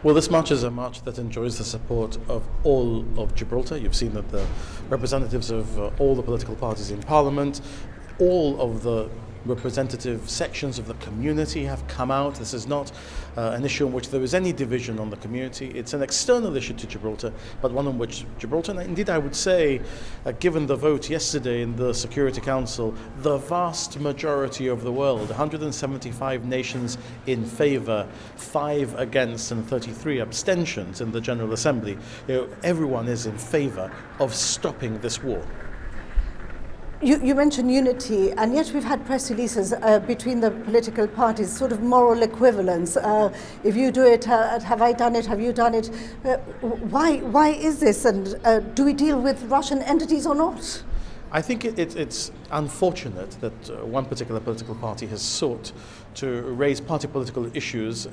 Well, this march is a march that enjoys the support of all of Gibraltar. You've seen that the representatives of all the political parties in Parliament, all of the representative sections of the community have come out. This is not an issue in which there is any division on the community. It's an external issue to Gibraltar, but one on which Gibraltar, and indeed I would say, given the vote yesterday in the Security Council, the vast majority of the world, 175 nations in favour, 5 against and 33 abstentions in the General Assembly, everyone is in favour of stopping this war. You mentioned unity, and yet we've had press releases between the political parties, sort of moral equivalence. If you do it, have I done it? Have you done it? Why is this? And do we deal with Russian entities or not? I think it's unfortunate that one particular political party has sought to raise party political issues,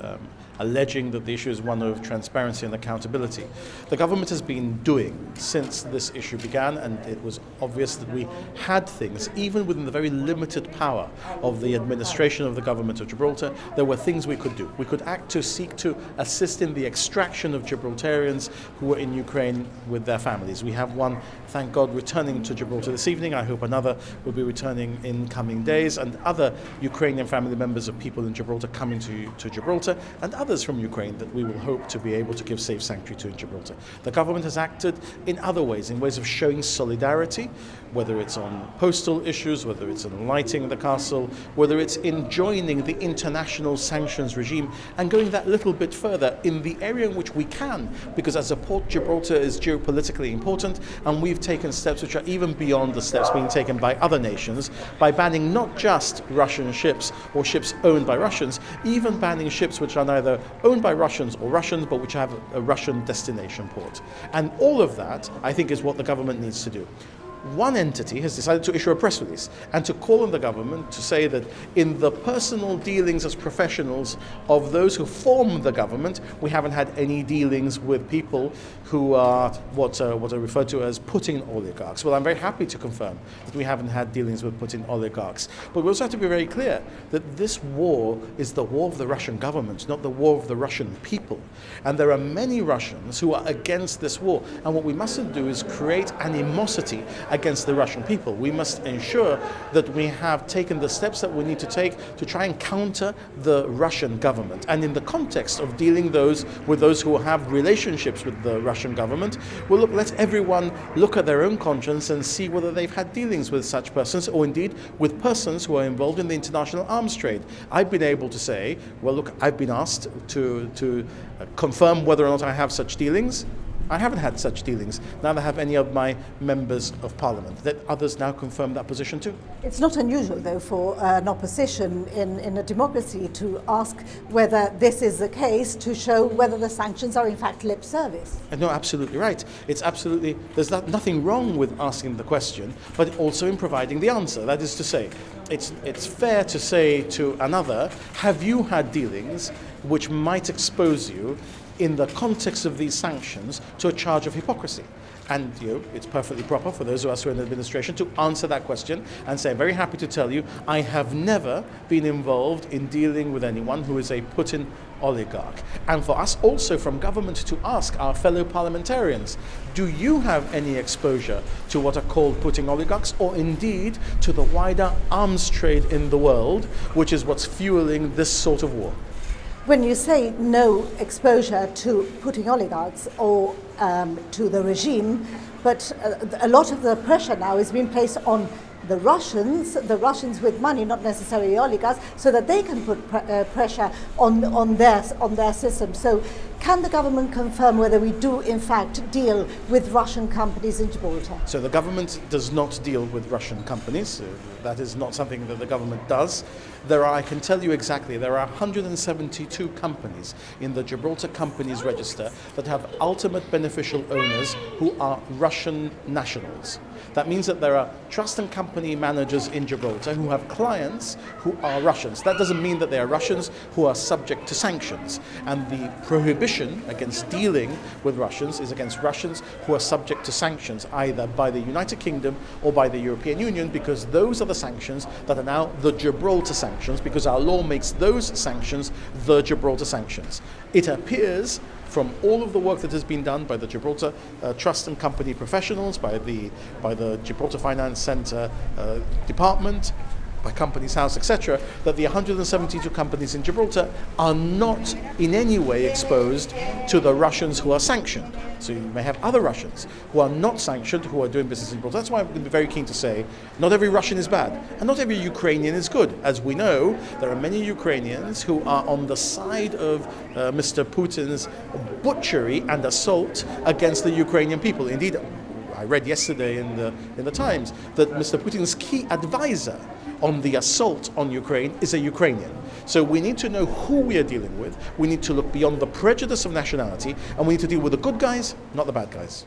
alleging that the issue is one of transparency and accountability. The government has been doing since this issue began, and it was obvious that we had things, even within the very limited power of the administration of the government of Gibraltar, there were things we could do. We could act to seek to assist in the extraction of Gibraltarians who were in Ukraine with their families. We have one, thank God, returning to Gibraltar this evening. I hope another will be returning in coming days, and other Ukrainian family members of people in Gibraltar coming to Gibraltar, and others from Ukraine that we will hope to be able to give safe sanctuary to in Gibraltar. The government has acted in other ways, in ways of showing solidarity, whether it's on postal issues, whether it's in lighting the castle, whether it's in joining the international sanctions regime and going that little bit further in the area in which we can, because as a port, Gibraltar is geopolitically important, and we've taken steps which are even beyond the steps being taken by other nations, by banning not just Russian ships or ships owned by Russians, even banning ships which are neither owned by Russians or Russians, but which have a Russian destination port. And all of that, I think, is what the government needs to do. One entity has decided to issue a press release and to call on the government to say that in the personal dealings as professionals of those who form the government, we haven't had any dealings with people who are what are referred to as Putin oligarchs. Well, I'm very happy to confirm that we haven't had dealings with Putin oligarchs. But we also have to be very clear that this war is the war of the Russian government, not the war of the Russian people. And there are many Russians who are against this war. And what we mustn't do is create animosity against the Russian people. We must ensure that we have taken the steps that we need to take to try and counter the Russian government. And in the context of dealing with those who have relationships with the Russian government, well, let everyone look at their own conscience and see whether they've had dealings with such persons, or indeed with persons who are involved in the international arms trade. I've been able to say, well, look, I've been asked to confirm whether or not I have such dealings. I haven't had such dealings. Neither have any of my members of parliament. That others now confirm that position too. It's not unusual, though, for an opposition in a democracy to ask whether this is the case, to show whether the sanctions are in fact lip service. No, absolutely right. It's absolutely, there's nothing wrong with asking the question, but also in providing the answer. That is to say, it's fair to say to another, have you had dealings which might expose you in the context of these sanctions to a charge of hypocrisy? And it's perfectly proper for those of us who are in the administration to answer that question and say, I'm very happy to tell you, I have never been involved in dealing with anyone who is a Putin oligarch. And for us also from government to ask our fellow parliamentarians, do you have any exposure to what are called Putin oligarchs, or indeed to the wider arms trade in the world, which is what's fueling this sort of war? When you say no exposure to Putin oligarchs or to the regime, but a lot of the pressure now is being placed on the Russians with money, not necessarily oligarchs, so that they can put pressure on their system. So can the government confirm whether we do in fact deal with Russian companies in Gibraltar? So the government does not deal with Russian companies. That is not something that the government does. I can tell you exactly, there are 172 companies in the Gibraltar Companies Register that have ultimate beneficial owners who are Russian nationals. That means that there are trust and company managers in Gibraltar who have clients who are Russians. That doesn't mean that they are Russians who are subject to sanctions. And the prohibition against dealing with Russians is against Russians who are subject to sanctions, either by the United Kingdom or by the European Union, because those are the sanctions that are now the Gibraltar sanctions. sanctions because our law makes those sanctions the Gibraltar sanctions. It appears from all of the work that has been done by the Gibraltar Trust and Company professionals, by the Gibraltar Finance Centre department, by Companies House, etc., that the 172 companies in Gibraltar are not in any way exposed to the Russians who are sanctioned. So you may have other Russians who are not sanctioned, who are doing business in Gibraltar. That's why I'm going to be very keen to say not every Russian is bad, and not every Ukrainian is good. As we know, there are many Ukrainians who are on the side of Mr. Putin's butchery and assault against the Ukrainian people. Indeed, I read yesterday in the Times that Mr. Putin's key advisor on the assault on Ukraine is a Ukrainian. So we need to know who we are dealing with. We need to look beyond the prejudice of nationality, and we need to deal with the good guys, not the bad guys.